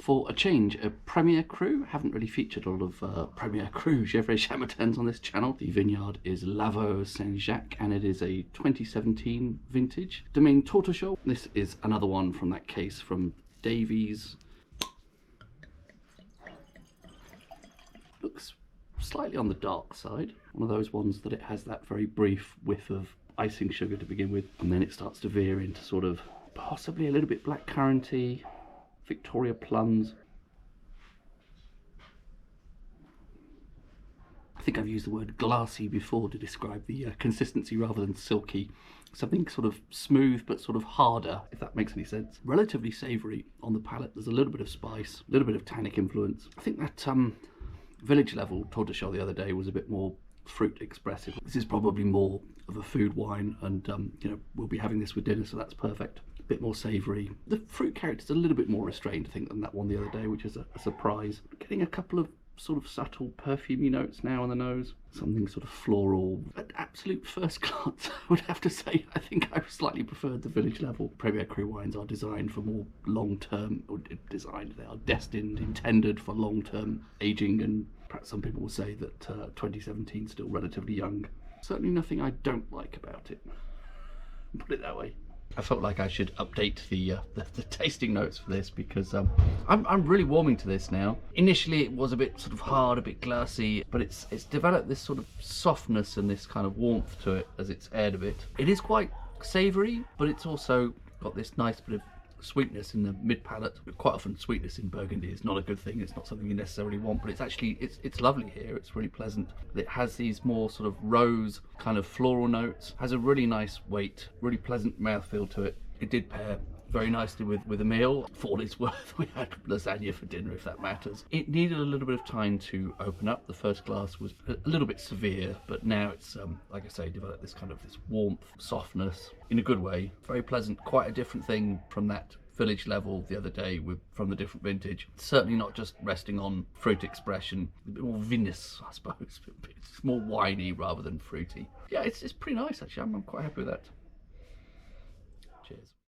For a change, a Premier Cru. Haven't really featured a lot of Premier Cru Gevrey Chambertins on this channel. The vineyard is Lavaux Saint-Jacques and it is a 2017 vintage. Domaine Tortochot. This is another one from that case from Davies. Looks slightly on the dark side. One of those ones that it has that very brief whiff of icing sugar to begin with, and then it starts to veer into sort of possibly a little bit blackcurranty, Victoria plums. I think I've used the word glassy before to describe the consistency rather than silky. Something sort of smooth but sort of harder, if that makes any sense. Relatively savoury on the palate. There's a little bit of spice, a little bit of tannic influence. I think that village level Tortochot the other day was a bit more fruit expressive. This is probably more of a food wine, and you know, we'll be having this with dinner, so that's perfect. A bit more savoury. The fruit character's a little bit more restrained, I think, than that one the other day, which is a surprise. Getting a couple of sort of subtle perfumey notes now on the nose. Something sort of floral. At absolute first glance, I would have to say I think I slightly preferred the village level. Premier Cru wines are designed for more long-term, or designed, they are destined, intended for long-term aging, and perhaps some people will say that 2017 is still relatively young. Certainly nothing I don't like about it. Put it that way. I felt like I should update the tasting notes for this because I'm really warming to this now. Initially it was a bit sort of hard, a bit glassy, but it's developed this sort of softness and this kind of warmth to it as it's aired a bit. It is quite savoury, but it's also got this nice bit of sweetness in the mid palate. Quite often sweetness in Burgundy is not a good thing. It's not something you necessarily want, but it's actually it's lovely here. It's really pleasant. It has these more sort of rose kind of floral notes, has a really nice weight, really pleasant mouthfeel to it. It did pair very nicely with a meal. For what it's worth, we had lasagna for dinner, if that matters. It needed a little bit of time to open up. The first glass was a little bit severe, but now it's like I say, developed this kind of this warmth, softness in a good way. Very pleasant. Quite a different thing from that village level the other day from the different vintage. Certainly not just resting on fruit expression, a bit more vinous, I suppose. It's more winey rather than fruity. Yeah, it's pretty nice actually. I'm quite happy with that. Cheers.